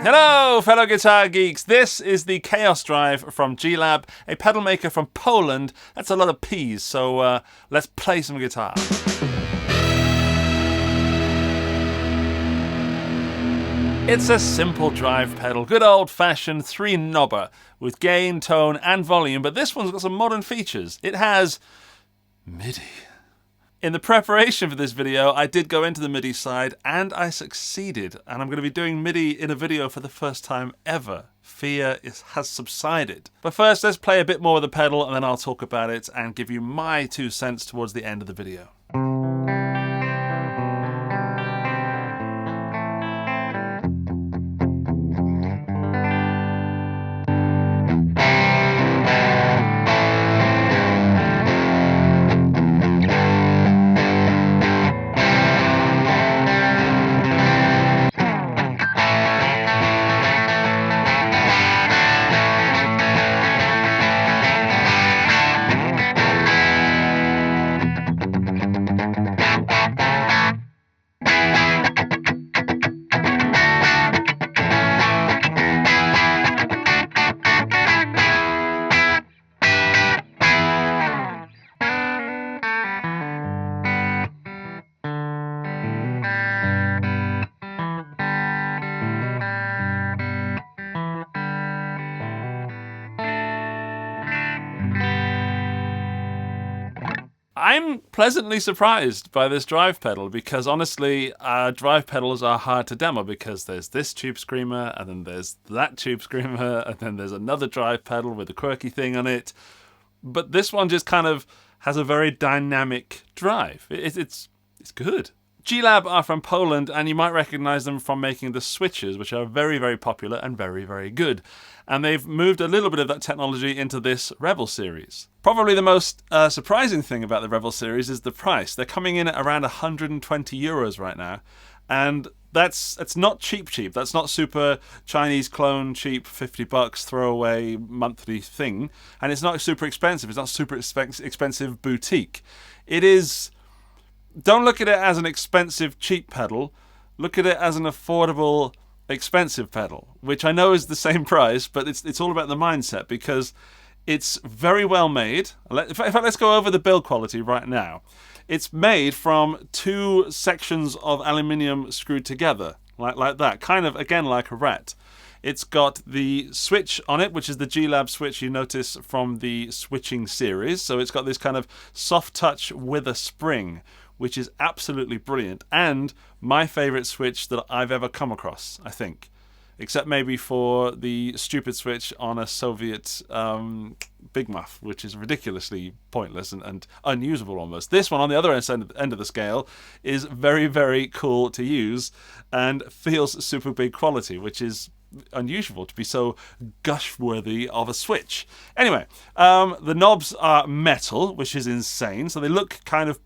Hello, fellow guitar geeks. This is the Chaos Drive from G-Lab, a pedal maker from Poland. That's a lot of P's, so let's play some guitar. It's a simple drive pedal, good old-fashioned 3-knobber with gain, tone, and volume, but this one's got some modern features. It has MIDI. In the preparation for this video, I did go into the MIDI side, and I succeeded. And I'm going to be doing MIDI in a video for the first time ever. Fear has subsided. But first, let's play a bit more with the pedal, and then I'll talk about it and give you my 2 cents towards the end of the video. I'm pleasantly surprised by this drive pedal because honestly, drive pedals are hard to demo because there's this tube screamer and then there's that tube screamer and then there's another drive pedal with a quirky thing on it. But this one just kind of has a very dynamic drive. It's good. G-Lab are from Poland, and you might recognize them from making the switches, which are very, very popular and very, very good. And they've moved a little bit of that technology into this Rebel series. Probably the most surprising thing about the Rebel series is the price. They're coming in at around 120 euros right now, and that's not cheap. That's not super Chinese clone cheap, $50 throwaway monthly thing, and it's not super expensive. It's not super expensive boutique. It is. Don't look at it as an expensive, cheap pedal. Look at it as an affordable, expensive pedal, which I know is the same price, but it's all about the mindset because it's very well made. In fact, let's go over the build quality right now. It's made from 2 sections of aluminium screwed together, like that, kind of, again, like a rat. It's got the switch on it, which is the G-Lab switch you notice from the switching series. So it's got this kind of soft touch with a spring, which is absolutely brilliant, and my favorite switch that I've ever come across, I think. Except maybe for the stupid switch on a Soviet Big Muff, which is ridiculously pointless and unusable almost. This one, on the other end of the scale, is very, very cool to use and feels super big quality, which is unusual to be so gush-worthy of a switch. Anyway, the knobs are metal, which is insane, so they look kind of,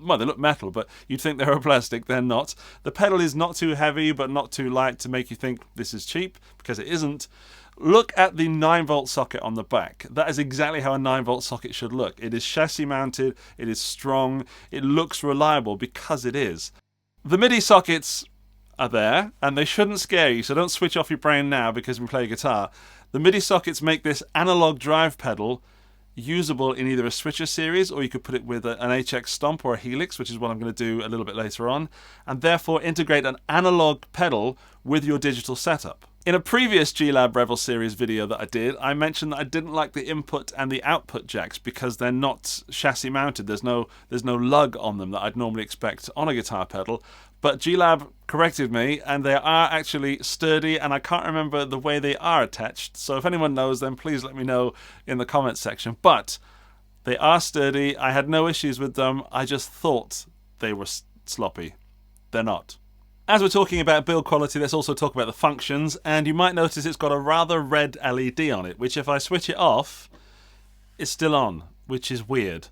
well, they look metal, but you'd think they were plastic. They're not. The pedal is not too heavy, but not too light to make you think this is cheap, because it isn't. Look at the 9-volt socket on the back. That is exactly how a 9-volt socket should look. It is chassis mounted, it is strong, it looks reliable because it is. The MIDI sockets are there, and they shouldn't scare you, so don't switch off your brain now because we play guitar. The MIDI sockets make this analog drive pedal usable in either a switcher series, or you could put it with an HX Stomp or a Helix, which is what I'm going to do a little bit later on, and therefore integrate an analog pedal with your digital setup. In a previous G-Lab Rebel series video that I did, I mentioned that I didn't like the input and the output jacks because they're not chassis mounted. There's no lug on them that I'd normally expect on a guitar pedal. But G-Lab corrected me, and they are actually sturdy, and I can't remember the way they are attached. So if anyone knows, then please let me know in the comments section. But they are sturdy. I had no issues with them. I just thought they were sloppy. They're not. As we're talking about build quality, let's also talk about the functions. And you might notice it's got a rather red LED on it, which if I switch it off, it's still on, which is weird.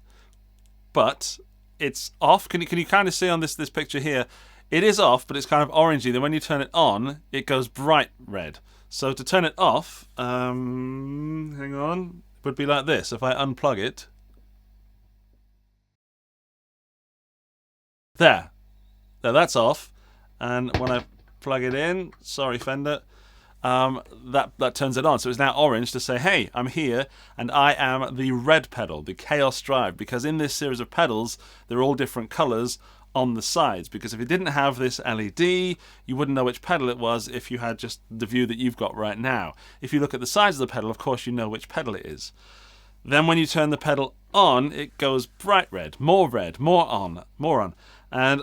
But it's off. Can you kind of see on this picture here? It is off, but it's kind of orangey. Then when you turn it on, it goes bright red. So to turn it off, hang on, it would be like this. If I unplug it, there, that's off. And when I plug it in, sorry Fender, that turns it on. So it's now orange to say, hey, I'm here, and I am the red pedal, the Chaos Drive, because in this series of pedals, they're all different colors on the sides, because if you didn't have this LED, you wouldn't know which pedal it was if you had just the view that you've got right now. If you look at the sides of the pedal, of course you know which pedal it is. Then when you turn the pedal on, it goes bright red, more on, and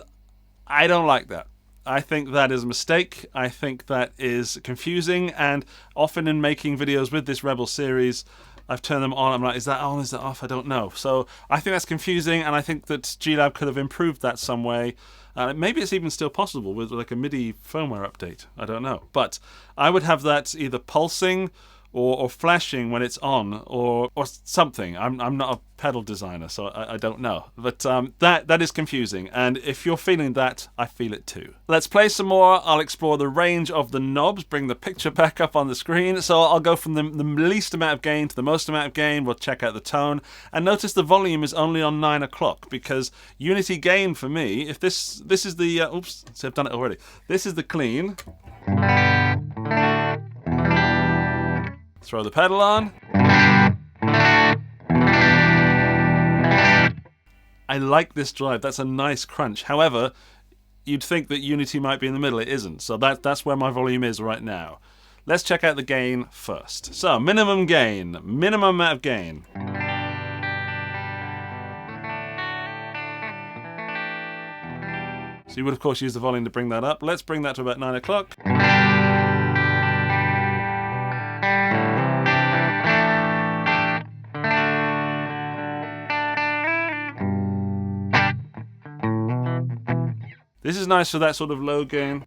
I don't like that. I think that is a mistake. I think that is confusing, and often in making videos with this Rebel series, I've turned them on. I'm like, is that on? Is that off? I don't know. So I think that's confusing, and I think that G-Lab could have improved that some way. Maybe it's even still possible with like a MIDI firmware update. I don't know. But I would have that either pulsing or flashing when it's on, or something. I'm not a pedal designer, so I don't know. But that is confusing, and if you're feeling that, I feel it too. Let's play some more. I'll explore the range of the knobs, bring the picture back up on the screen. So I'll go from the least amount of gain to the most amount of gain. We'll check out the tone, and notice the volume is only on 9 o'clock, because unity gain for me, if this is the, oops, so I've done it already. This is the clean. Throw the pedal on. I like this drive. That's a nice crunch. However, you'd think that unity might be in the middle. It isn't. So that's where my volume is right now. Let's check out the gain first. So minimum gain, minimum amount of gain. So you would of course use the volume to bring that up. Let's bring that to about 9 o'clock. This is nice for that sort of low gain.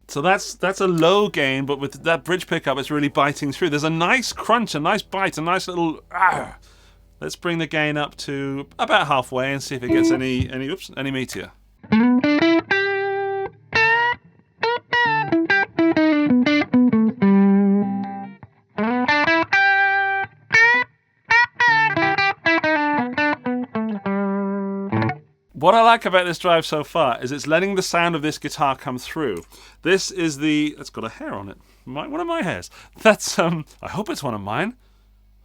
So that's a low gain, but with that bridge pickup, it's really biting through. There's a nice crunch, a nice bite, a nice little ah. Let's bring the gain up to about halfway and see if it gets any meatier. What I like about this drive so far is it's letting the sound of this guitar come through. This is it's got a hair on it. One of my hairs. That's, I hope it's one of mine.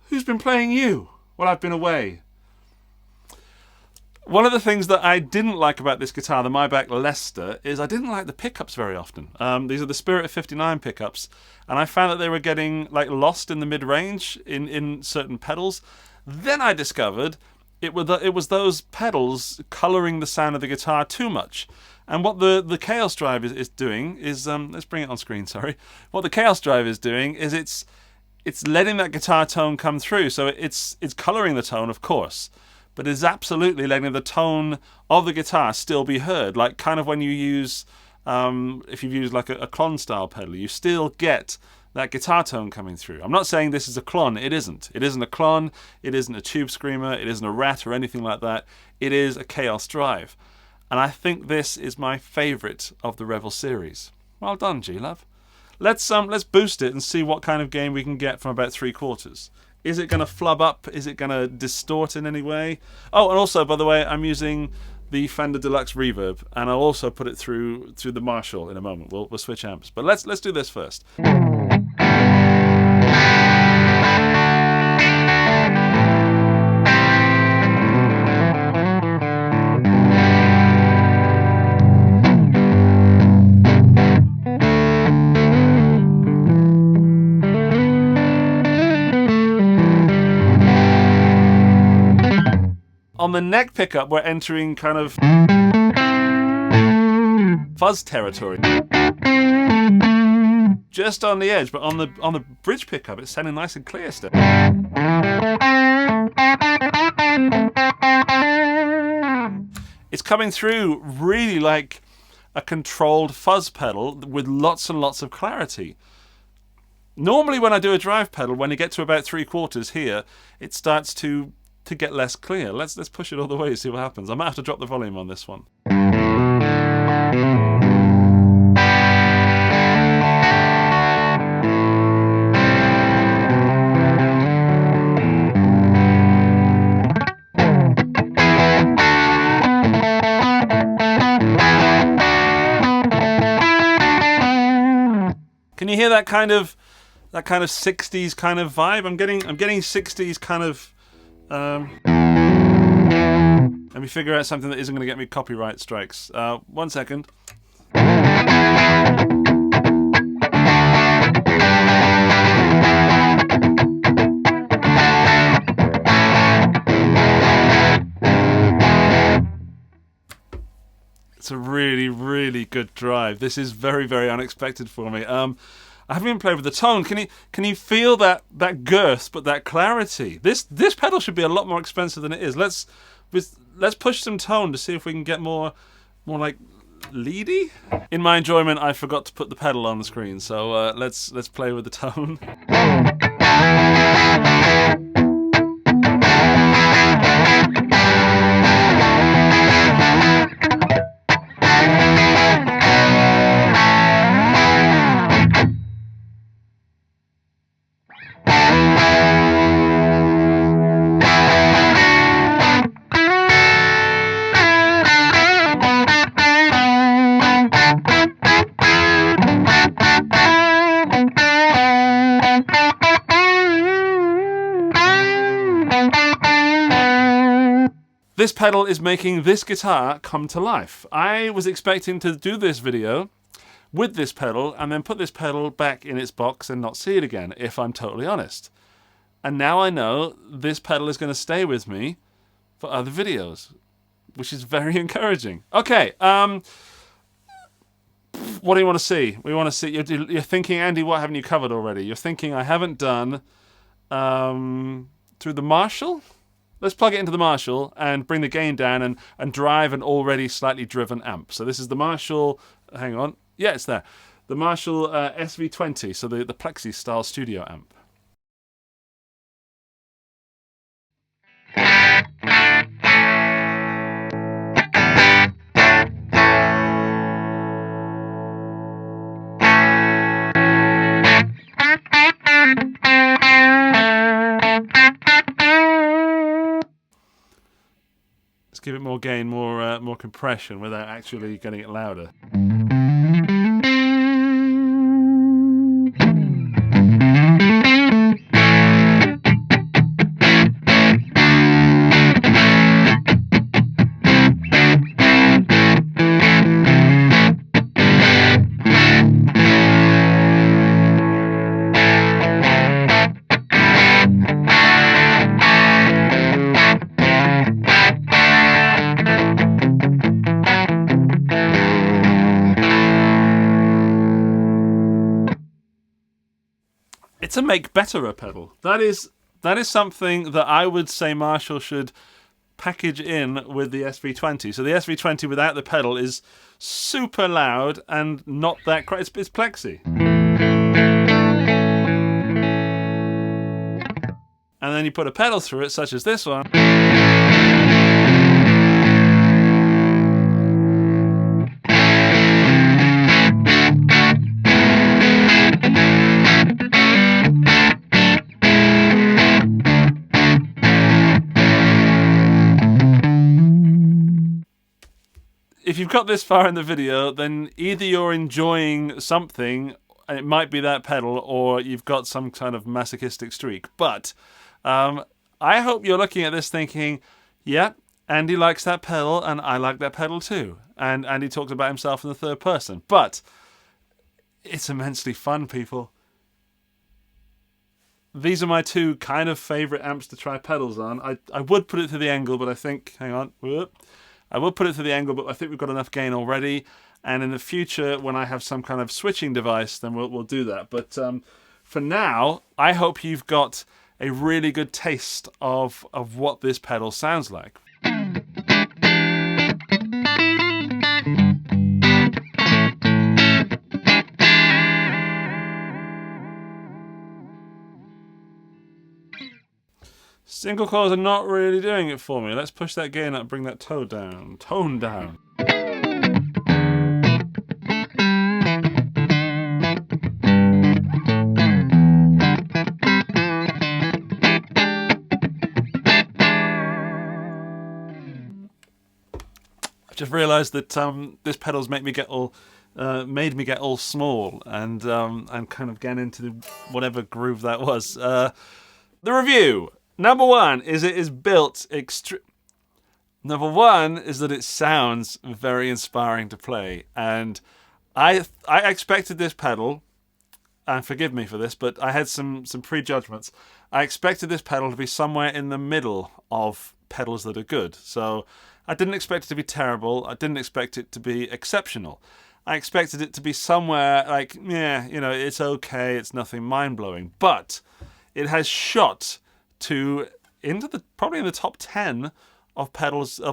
Who's been playing you? Well, I've been away. One of the things that I didn't like about this guitar, the Maybach Leicester, is I didn't like the pickups very often. These are the Spirit of 59 pickups, and I found that they were getting like lost in the mid-range in certain pedals. Then I discovered it was those pedals colouring the sound of the guitar too much. And what the Chaos Drive is doing is, let's bring it on screen, sorry. What the Chaos Drive is doing is it's letting that guitar tone come through. So it's colouring the tone, of course, but it's absolutely letting the tone of the guitar still be heard. Like kind of when you use, if you've used like a klon style pedal, you still get that guitar tone coming through. I'm not saying this is a klon. It isn't. It isn't a klon. It isn't a tube screamer. It isn't a rat or anything like that. It is a Chaos Drive. And I think this is my favourite of the Revel series. Well done, G-Love. Let's boost it and see what kind of gain we can get from about 3/4. Is it going to flub up? Is it going to distort in any way? Oh, and also, by the way, I'm using the Fender Deluxe Reverb, and I'll also put it through the Marshall in a moment. We'll switch amps, but let's do this first. On the neck pickup, we're entering kind of fuzz territory. Just on the edge, but on the bridge pickup, it's sounding nice and clear still. It's coming through really like a controlled fuzz pedal with lots and lots of clarity. Normally when I do a drive pedal, when you get to about 3/4 here, it starts to get less clear. Let's push it all the way and see what happens. I might have to drop the volume on this one. hear that kind of 60s kind of vibe? I'm getting 60s kind of. Let me figure out something that isn't going to get me copyright strikes. 1 second. It's a really, really good drive. This is very, very unexpected for me. I haven't even played with the tone. Can you feel that girth, but that clarity? This pedal should be a lot more expensive than it is. Let's push some tone to see if we can get more like leady. In my enjoyment, I forgot to put the pedal on the screen, so let's play with the tone. This pedal is making this guitar come to life. I was expecting to do this video with this pedal and then put this pedal back in its box and not see it again, if I'm totally honest. And now I know this pedal is going to stay with me for other videos, which is very encouraging. Okay, what do you want to see? We want to see, you're thinking, Andy, what haven't you covered already? You're thinking I haven't done through the Marshall? Let's plug it into the Marshall and bring the gain down and drive an already slightly driven amp. So this is the Marshall, hang on, yeah, it's there. The Marshall SV20, so the Plexi style studio amp. Let's give it more gain, more compression without actually getting it louder. It's a make betterer pedal. That is something that I would say Marshall should package in with the SV20. So the SV20 without the pedal is super loud and not that great. It's Plexi. And then you put a pedal through it, such as this one. If you've got this far in the video, then either you're enjoying something, and it might be that pedal, or you've got some kind of masochistic streak. But I hope you're looking at this thinking, yeah, Andy likes that pedal, and I like that pedal too. And Andy talks about himself in the third person. But it's immensely fun, people. These are my two kind of favourite amps to try pedals on. I would put it to the angle, but I think, hang on, whoop. I will put it to the angle, but I think we've got enough gain already. And in the future, when I have some kind of switching device, then we'll do that. But for now, I hope you've got a really good taste of what this pedal sounds like. Single coils are not really doing it for me. Let's push that gain up, bring that tone down. Tone down. I've just realised that this pedals make me get all made me get all small and kind of get into whatever groove that was. The review. Number one is it is built Number one is that it sounds very inspiring to play, and I expected this pedal, and forgive me for this, but I had some prejudgments. I expected this pedal to be somewhere in the middle of pedals that are good. So I didn't expect it to be terrible. I didn't expect it to be exceptional. I expected it to be somewhere like, yeah, you know, it's okay, it's nothing mind-blowing. But it has shot probably in the top 10 of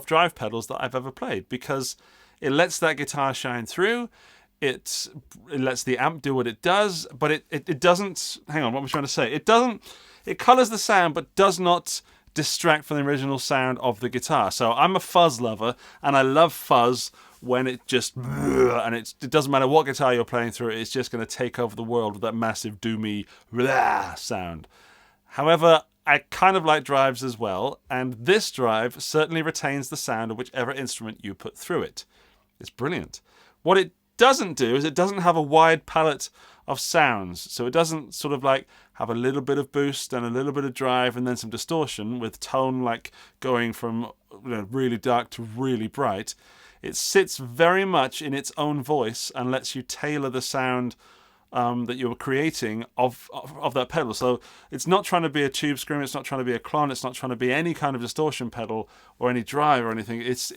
drive pedals that I've ever played, because it lets that guitar shine through. It lets the amp do what it does, but it doesn't. Hang on, what was I trying to say? It colors the sound, but does not distract from the original sound of the guitar. So I'm a fuzz lover, and I love fuzz when it just and it doesn't matter what guitar you're playing through, it's just going to take over the world with that massive doomy sound. However, I kind of like drives as well, and this drive certainly retains the sound of whichever instrument you put through it. It's brilliant. What it doesn't do is it doesn't have a wide palette of sounds, so it doesn't sort of like have a little bit of boost and a little bit of drive and then some distortion with tone like going from really dark to really bright. It sits very much in its own voice and lets you tailor the sound that you're creating of that pedal. So it's not trying to be a tube screamer, it's not trying to be a klon, it's not trying to be any kind of distortion pedal or any drive or anything. It's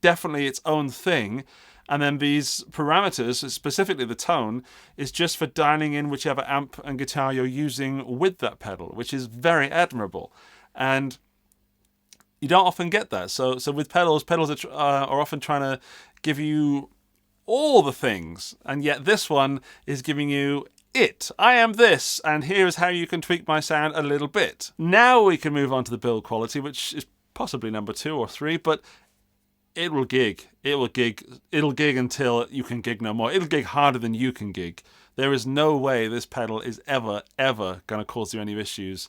definitely its own thing. And then these parameters, specifically the tone, is just for dialing in whichever amp and guitar you're using with that pedal, which is very admirable. And you don't often get that. So with pedals are often trying to give you all the things, and yet this one is giving you it. I am this, and here is how you can tweak my sound a little bit. Now we can move on to the build quality, which is possibly number 2 or 3, but it will gig. It'll gig until you can gig no more. It'll gig harder than you can gig. There is no way this pedal is ever going to cause you any issues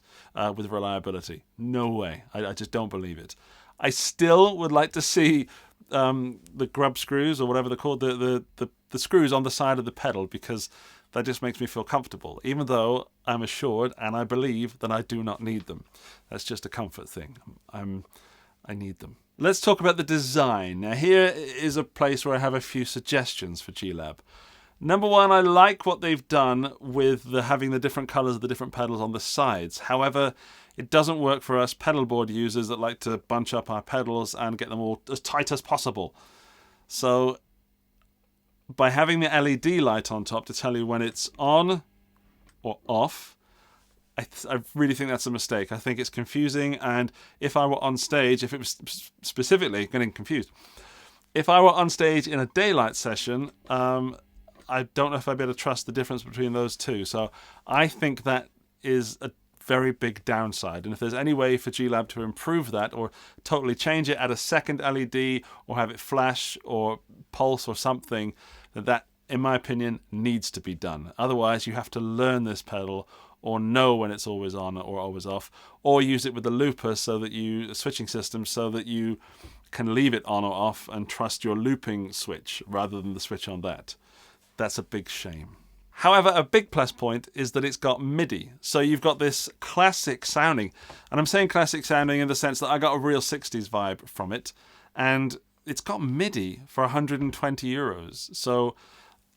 with reliability. No way. I just don't believe it. I still would like to see the grub screws, or whatever they're called, the screws on the side of the pedal, because that just makes me feel comfortable, even though I'm assured and I believe that I do not need them. That's just a comfort thing. I need them. Let's talk about the design. Now here is a place where I have a few suggestions for G-Lab. Number one, I like what they've done with having the different colors of the different pedals on the sides. However, it doesn't work for us pedal board users that like to bunch up our pedals and get them all as tight as possible. So by having the LED light on top to tell you when it's on or off, I really think that's a mistake. I think it's confusing, and if I were on stage, if it was specifically getting confused, if I were on stage in a daylight session, I don't know if I'd be able to trust the difference between those two. So I think that is a very big downside, and if there's any way for G-Lab to improve that or totally change it, add a second LED or have it flash or pulse or something, that in my opinion needs to be done. Otherwise you have to learn this pedal or know when it's always on or always off, or use it with the looper a switching system so that you can leave it on or off and trust your looping switch rather than the switch on that. That's a big shame. However, a big plus point is that it's got MIDI. So you've got this classic sounding. And I'm saying classic sounding in the sense that I got a real 60s vibe from it. And it's got MIDI for 120 euros. So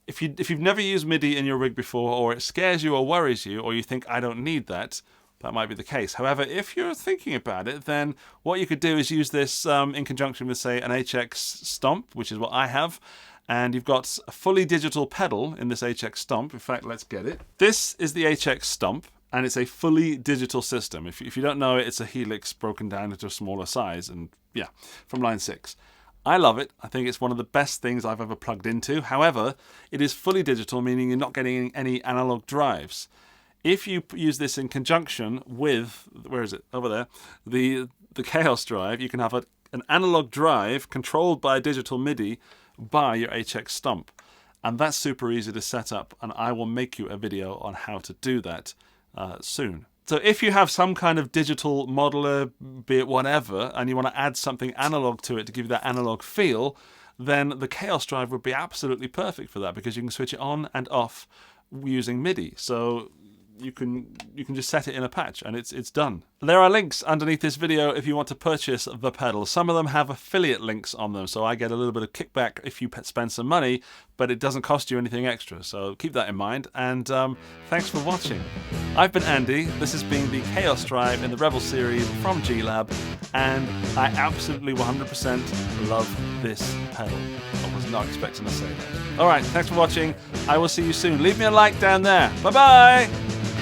if you've never used MIDI in your rig before, or it scares you or worries you, or you think I don't need that, that might be the case. However, if you're thinking about it, then what you could do is use this in conjunction with, say, an HX Stomp, which is what I have. And you've got a fully digital pedal in this HX Stomp. In fact, let's get it. This is the HX Stomp, and it's a fully digital system. If you don't know it, it's a Helix broken down into a smaller size, and yeah, from line 6. I love it. I think it's one of the best things I've ever plugged into. However, it is fully digital, meaning you're not getting any analog drives. If you use this in conjunction with, where is it? Over there. The Chaos drive, you can have an analog drive controlled by digital MIDI by your HX Stomp. And that's super easy to set up, and I will make you a video on how to do that soon. So if you have some kind of digital modeler, be it whatever, and you want to add something analog to it to give you that analog feel, then the Chaos Drive would be absolutely perfect for that, because you can switch it on and off using MIDI. So you can just set it in a patch and it's done. There are links underneath this video if you want to purchase the pedal. Some of them have affiliate links on them, so I get a little bit of kickback if you spend some money, but it doesn't cost you anything extra, so keep that in mind. And thanks for watching. I've been Andy. This has been the Chaos Drive in the Rebel series from G-Lab, and I absolutely 100% love this pedal. I was not expecting to say that. Alright, thanks for watching. I will see you soon. Leave me a like down there. Bye bye!